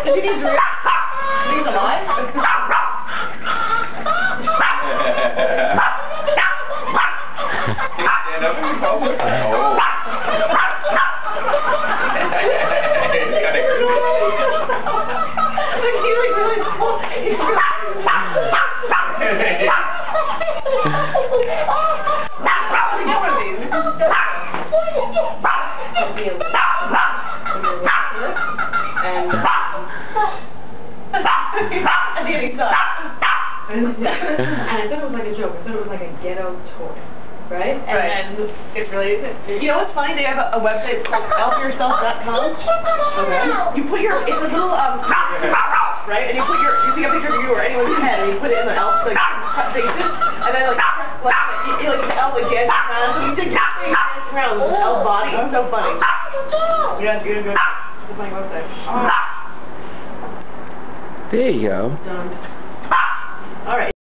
Does he need real? He's alive? Stand up and go. Oh. And I thought it was like a joke. I thought it was like a ghetto toy, right? And then it's really isn't. You know what's funny? They have a website called elfyourself.com. Okay. You put your it's a little right, and you take a picture of you or anyone's head, and you put it in the elf like cut faces, and then like you like the elf like dance around. So you take your face dance around with the elf body. It's so funny. Yeah, it's good. It's a funny website. There you go. Done. All right.